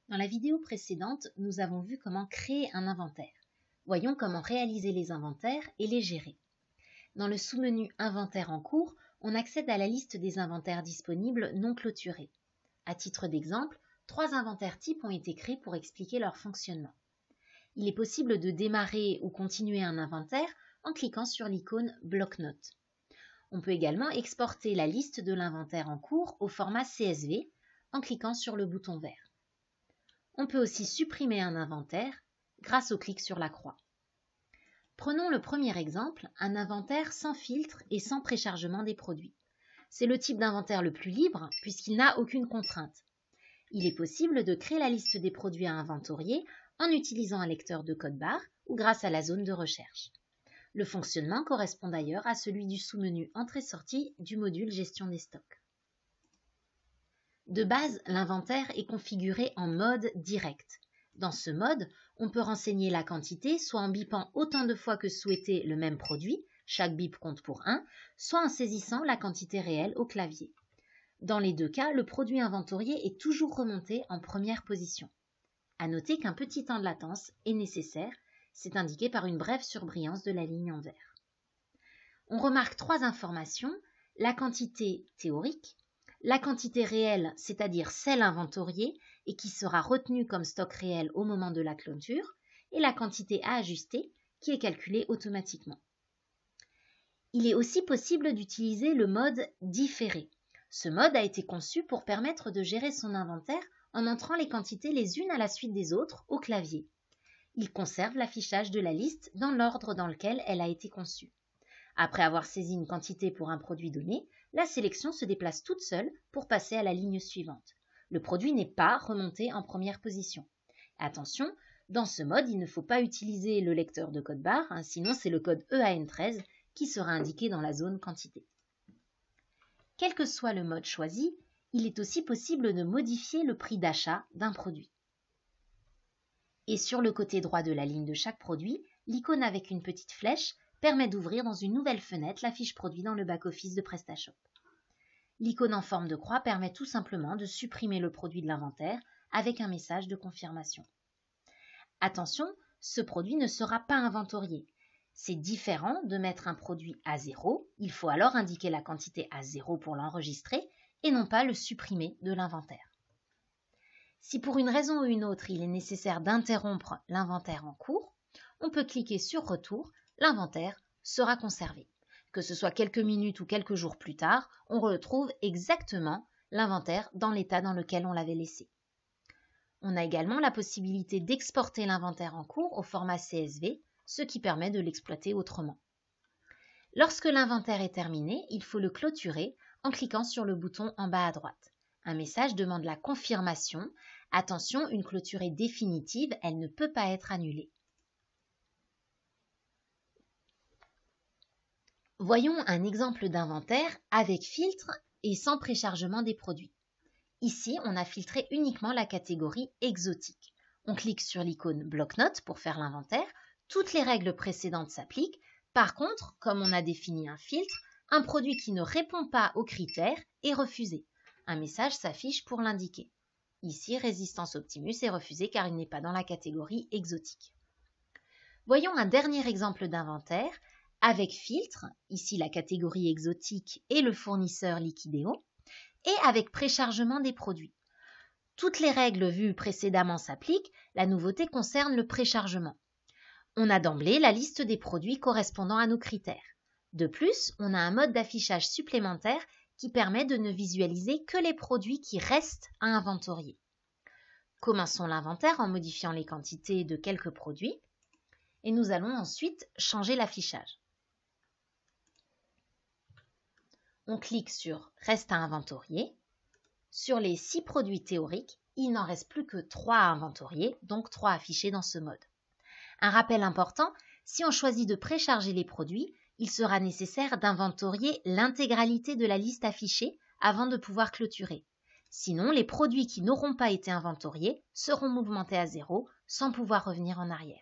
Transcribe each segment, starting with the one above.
Dans la vidéo précédente, nous avons vu comment créer un inventaire. Voyons comment réaliser les inventaires et les gérer. Dans le sous-menu Inventaire en cours, on accède à la liste des inventaires disponibles non clôturés. À titre d'exemple, 3 inventaires types ont été créés pour expliquer leur fonctionnement. Il est possible de démarrer ou continuer un inventaire en cliquant sur l'icône Bloc-notes. On peut également exporter la liste de l'inventaire en cours au format CSV en cliquant sur le bouton vert. On peut aussi supprimer un inventaire grâce au clic sur la croix. Prenons le premier exemple, un inventaire sans filtre et sans préchargement des produits. C'est le type d'inventaire le plus libre puisqu'il n'a aucune contrainte. Il est possible de créer la liste des produits à inventorier en utilisant un lecteur de code barre ou grâce à la zone de recherche. Le fonctionnement correspond d'ailleurs à celui du sous-menu Entrée-sortie du module Gestion des stocks. De base, l'inventaire est configuré en mode direct. Dans ce mode, on peut renseigner la quantité soit en bipant autant de fois que souhaité le même produit, chaque bip compte pour 1, soit en saisissant la quantité réelle au clavier. Dans les deux cas, le produit inventorié est toujours remonté en première position. À noter qu'un petit temps de latence est nécessaire, c'est indiqué par une brève surbrillance de la ligne en vert. On remarque 3 informations, la quantité théorique, la quantité réelle, c'est-à-dire celle inventoriée et qui sera retenue comme stock réel au moment de la clôture, et la quantité à ajuster qui est calculée automatiquement. Il est aussi possible d'utiliser le mode différé. Ce mode a été conçu pour permettre de gérer son inventaire en entrant les quantités les unes à la suite des autres au clavier. Il conserve l'affichage de la liste dans l'ordre dans lequel elle a été conçue. Après avoir saisi une quantité pour un produit donné, la sélection se déplace toute seule pour passer à la ligne suivante. Le produit n'est pas remonté en première position. Attention, dans ce mode, il ne faut pas utiliser le lecteur de code barre, sinon c'est le code EAN13 qui sera indiqué dans la zone quantité. Quel que soit le mode choisi, il est aussi possible de modifier le prix d'achat d'un produit. Et sur le côté droit de la ligne de chaque produit, l'icône avec une petite flèche permet d'ouvrir dans une nouvelle fenêtre la fiche produit dans le back-office de PrestaShop. L'icône en forme de croix permet tout simplement de supprimer le produit de l'inventaire avec un message de confirmation. Attention, ce produit ne sera pas inventorié. C'est différent de mettre un produit à 0, il faut alors indiquer la quantité à 0 pour l'enregistrer et non pas le supprimer de l'inventaire. Si pour une raison ou une autre il est nécessaire d'interrompre l'inventaire en cours, on peut cliquer sur Retour, l'inventaire sera conservé. Que ce soit quelques minutes ou quelques jours plus tard, on retrouve exactement l'inventaire dans l'état dans lequel on l'avait laissé. On a également la possibilité d'exporter l'inventaire en cours au format CSV, ce qui permet de l'exploiter autrement. Lorsque l'inventaire est terminé, il faut le clôturer en cliquant sur le bouton en bas à droite. Un message demande la confirmation. Attention, une clôture est définitive, elle ne peut pas être annulée. Voyons un exemple d'inventaire avec filtre et sans préchargement des produits. Ici, on a filtré uniquement la catégorie exotique. On clique sur l'icône bloc-notes pour faire l'inventaire. Toutes les règles précédentes s'appliquent. Par contre, comme on a défini un filtre, un produit qui ne répond pas aux critères est refusé. Un message s'affiche pour l'indiquer. Ici, Résistance Optimus est refusé car il n'est pas dans la catégorie exotique. Voyons un dernier exemple d'inventaire avec filtre, ici la catégorie exotique et le fournisseur Liquideo, et avec préchargement des produits. Toutes les règles vues précédemment s'appliquent, la nouveauté concerne le préchargement. On a d'emblée la liste des produits correspondant à nos critères. De plus, on a un mode d'affichage supplémentaire qui permet de ne visualiser que les produits qui restent à inventorier. Commençons l'inventaire en modifiant les quantités de quelques produits et nous allons ensuite changer l'affichage. On clique sur « Reste à inventorier ». Sur les 6 produits théoriques, il n'en reste plus que 3 à inventorier, donc 3 affichés dans ce mode. Un rappel important, si on choisit de précharger les produits, il sera nécessaire d'inventorier l'intégralité de la liste affichée avant de pouvoir clôturer. Sinon, les produits qui n'auront pas été inventoriés seront mouvementés à 0 sans pouvoir revenir en arrière.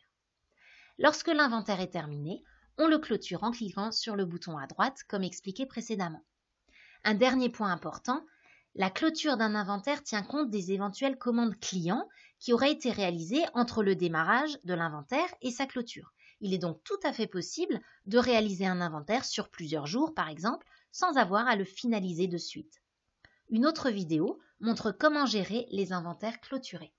Lorsque l'inventaire est terminé, on le clôture en cliquant sur le bouton à droite comme expliqué précédemment. Un dernier point important, La clôture d'un inventaire tient compte des éventuelles commandes clients qui auraient été réalisées entre le démarrage de l'inventaire et sa clôture. Il est donc tout à fait possible de réaliser un inventaire sur plusieurs jours, par exemple, sans avoir à le finaliser de suite. Une autre vidéo montre comment gérer les inventaires clôturés.